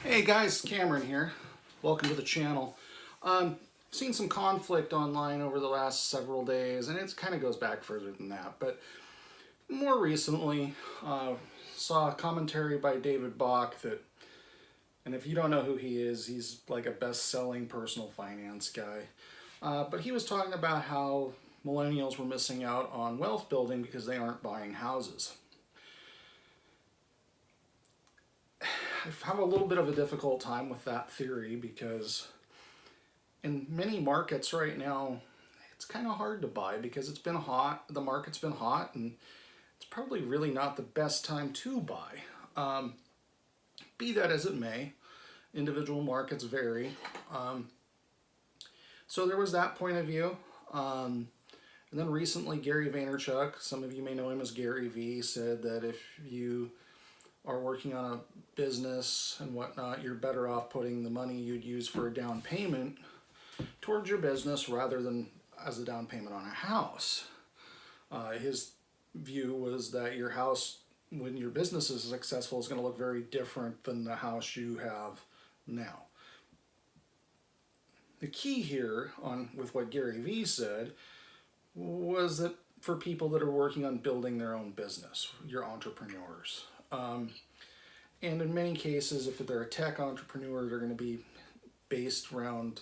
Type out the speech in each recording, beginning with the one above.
Hey guys, Cameron here. Welcome to the channel. Seen some conflict online over the last several days, and it kind of goes back further than that. But more recently, saw a commentary by David Bach that, and if you don't know who he is, he's like a best-selling personal finance guy. But he was talking about how millennials were missing out on wealth building because they aren't buying houses. I have a little bit of a difficult time with that theory because in many markets right now, it's kind of hard to buy because it's been hot, the market's been hot, and it's probably really not the best time to buy. Be that as it may, individual markets vary. So there was that point of view. And then recently, Gary Vaynerchuk, some of you may know him as Gary Vee, said that if you are working on a business and whatnot, you're better off putting the money you'd use for a down payment towards your business rather than as a down payment on a house. His view was that your house, when your business is successful, is going to look very different than the house you have now. The key here with what Gary Vee said was that for people that are working on building their own business, your entrepreneurs. And in many cases, if they're a tech entrepreneur, they're going to be based around,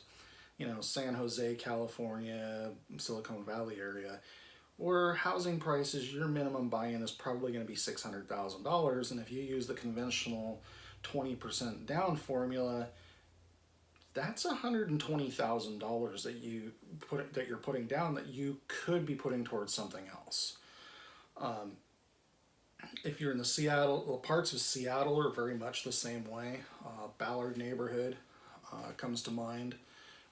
San Jose, California, Silicon Valley area, where housing prices, your minimum buy-in is probably going to be $600,000. And if you use the conventional 20% down formula, that's $120,000 that you're putting down that you could be putting towards something else. If you're in the Seattle, parts of Seattle are very much the same way. Ballard neighborhood comes to mind,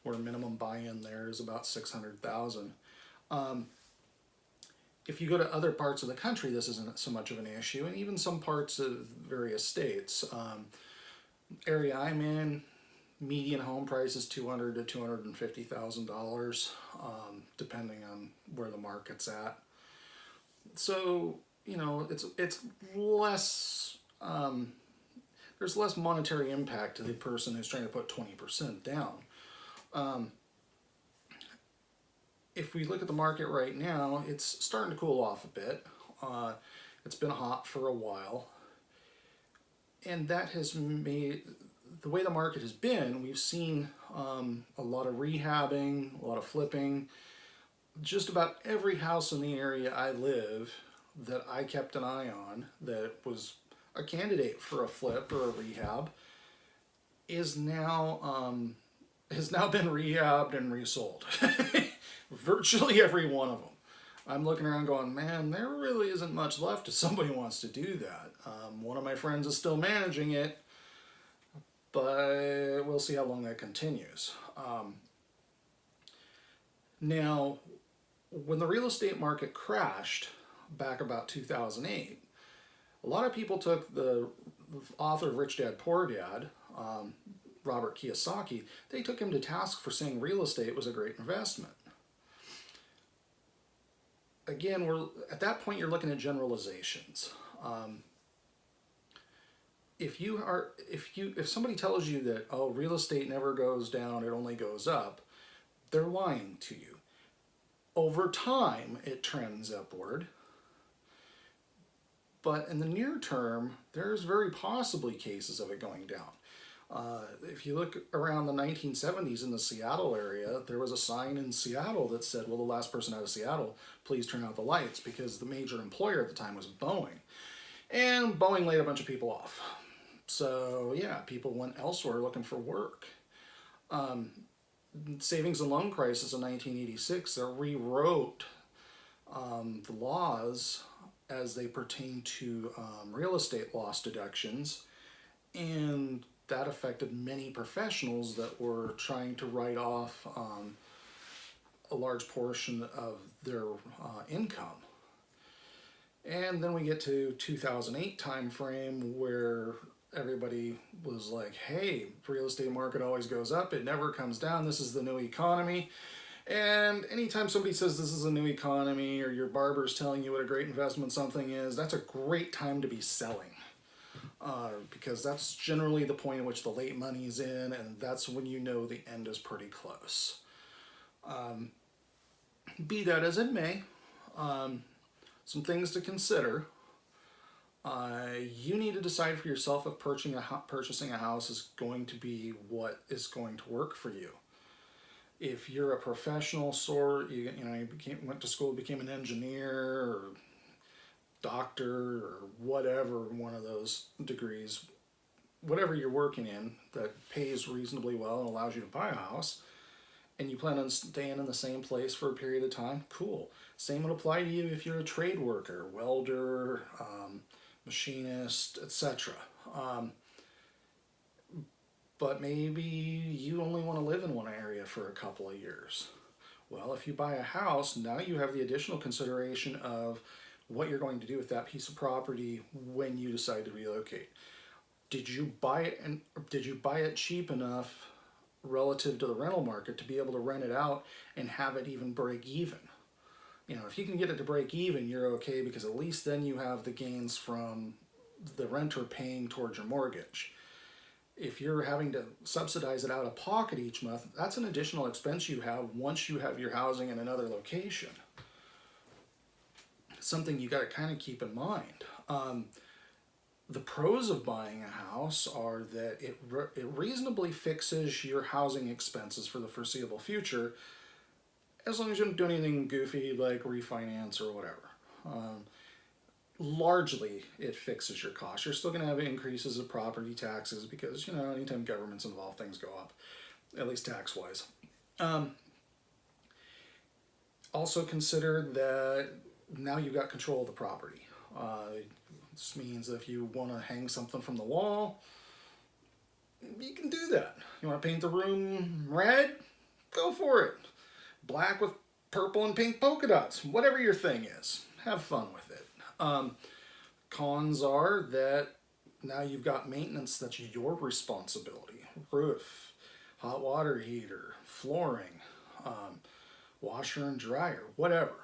where minimum buy-in there is about $600,000. If you go to other parts of the country, this isn't so much of an issue, and even some parts of various states. Area I'm in, median home price is $200,000 to $250,000, depending on where the market's at. So it's less. There's less monetary impact to the person who's trying to put 20% down. If we look at the market right now, it's starting to cool off a bit. It's been hot for a while, and that has made the way the market has been. We've seen a lot of rehabbing, a lot of flipping. Just about every house in the area I live that I kept an eye on that was a candidate for a flip or a rehab is now been rehabbed and resold. Virtually every one of them. I'm looking around going, man, there really isn't much left if somebody wants to do that. One of my friends is still managing it, but we'll see how long that continues. Now, when the real estate market crashed back about 2008, a lot of people took the author of Rich Dad Poor Dad, Robert Kiyosaki, they took him to task for saying real estate was a great investment. Again, at that point you're looking at generalizations. If somebody tells you that real estate never goes down, it only goes up, they're lying to you. Over time, it trends upward. But in the near term, there's very possibly cases of it going down. If you look around the 1970s in the Seattle area, there was a sign in Seattle that said, well, the last person out of Seattle, please turn out the lights, because the major employer at the time was Boeing. And Boeing laid a bunch of people off. So yeah, people went elsewhere looking for work. Savings and loan crisis in 1986, they rewrote the laws as they pertain to real estate loss deductions, and that affected many professionals that were trying to write off a large portion of their income. And then we get to 2008 timeframe where everybody was like, hey, real estate market always goes up, it never comes down, this is the new economy. And anytime somebody says this is a new economy, or your barber's telling you what a great investment something is, that's a great time to be selling. because that's generally the point at which the late money's in, and that's when you know the end is pretty close. Be that as it may, some things to consider. You need to decide for yourself if purchasing a house is going to be what is going to work for you. If you're a professional sort, you went to school, became an engineer or doctor or whatever, one of those degrees, whatever you're working in that pays reasonably well and allows you to buy a house, and you plan on staying in the same place for a period of time, cool. Same would apply to you if you're a trade worker, welder, machinist, etc. But maybe you only want to live in one area for a couple of years. Well, if you buy a house, now you have the additional consideration of what you're going to do with that piece of property when you decide to relocate. Did you buy it cheap enough relative to the rental market to be able to rent it out and have it even break even? If you can get it to break even, you're okay, because at least then you have the gains from the renter paying towards your mortgage. If you're having to subsidize it out of pocket each month, that's an additional expense you have once you have your housing in another location. Something you got to kind of keep in mind. The pros of buying a house are that it reasonably fixes your housing expenses for the foreseeable future, as long as you don't do anything goofy like refinance or whatever. Largely, it fixes your costs. You're still going to have increases of property taxes because, anytime government's involved, things go up, at least tax-wise. Also consider that now you've got control of the property. This means that if you want to hang something from the wall, you can do that. You want to paint the room red? Go for it. Black with purple and pink polka dots. Whatever your thing is. Have fun with it. Cons are that now you've got maintenance that's your responsibility. Roof, hot water heater, flooring, washer and dryer, whatever.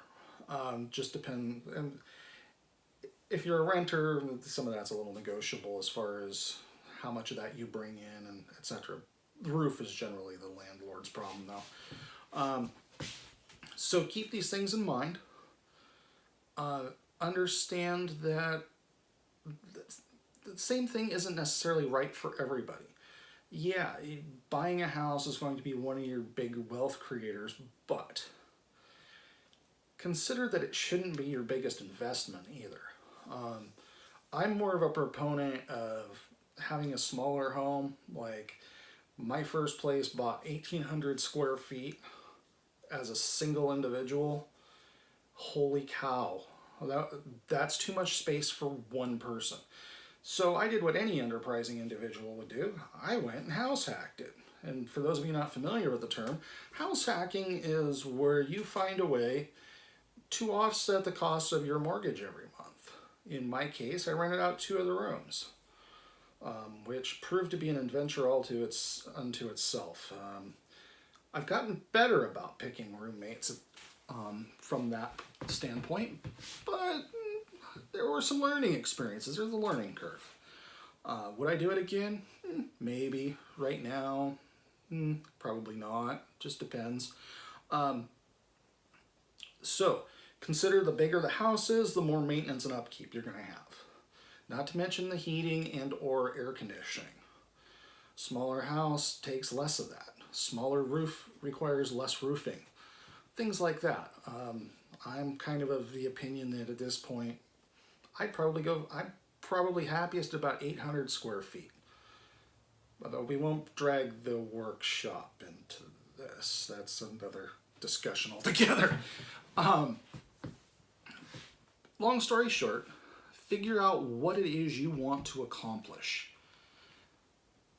Just depend. And if you're a renter, some of that's a little negotiable as far as how much of that you bring in and etc. The roof is generally the landlord's problem though. So keep these things in mind. Understand that the same thing isn't necessarily right for everybody. Yeah, buying a house is going to be one of your big wealth creators, but consider that it shouldn't be your biggest investment either. I'm more of a proponent of having a smaller home. Like, my first place bought 1,800 square feet as a single individual. Holy cow. That's too much space for one person. So I did what any enterprising individual would do. I went and house hacked it. And for those of you not familiar with the term, house hacking is where you find a way to offset the costs of your mortgage every month. In my case, I rented out 2 of the rooms, which proved to be an adventure unto itself. I've gotten better about picking roommates from that standpoint, but there were some learning experiences. There's a learning curve. Would I do it again? Maybe. Right now, probably not. Just depends. So, consider the bigger the house is, the more maintenance and upkeep you're going to have. Not to mention the heating and or air conditioning. Smaller house takes less of that. Smaller roof requires less roofing. Things like that. I'm kind of the opinion that at this point, I'm probably happiest about 800 square feet. Although we won't drag the workshop into this. That's another discussion altogether. Long story short, figure out what it is you want to accomplish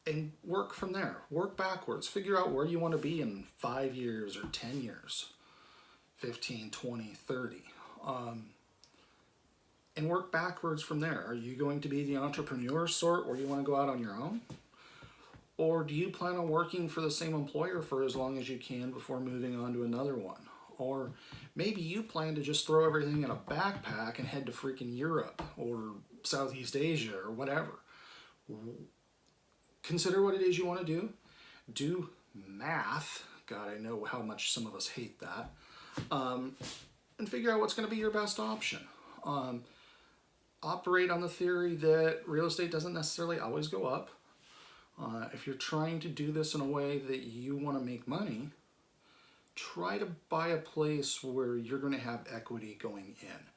and work from there. Work backwards. Figure out where you want to be in 5 years or 10 years, 15, 20, 30. And work backwards from there. Are you going to be the entrepreneur sort where you want to go out on your own? Or do you plan on working for the same employer for as long as you can before moving on to another one? Or maybe you plan to just throw everything in a backpack and head to freaking Europe or Southeast Asia or whatever. Consider what it is you want to do. Do math. God, I know how much some of us hate that. And figure out what's going to be your best option. Operate on the theory that real estate doesn't necessarily always go up. If you're trying to do this in a way that you want to make money, try to buy a place where you're going to have equity going in.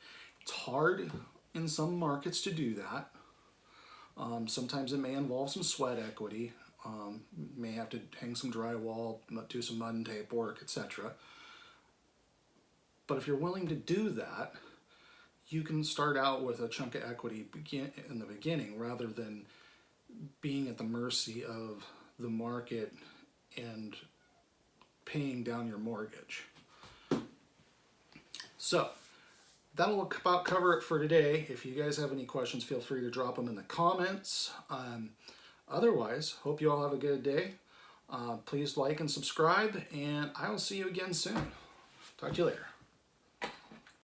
It's hard in some markets to do that. Sometimes it may involve some sweat equity. May have to hang some drywall, do some mud and tape work, etc. But if you're willing to do that, you can start out with a chunk of equity in the beginning rather than being at the mercy of the market and paying down your mortgage. So that'll about cover it for today. If you guys have any questions, feel free to drop them in the comments. Otherwise, hope you all have a good day. Please like and subscribe, and I will see you again soon. Talk to you later.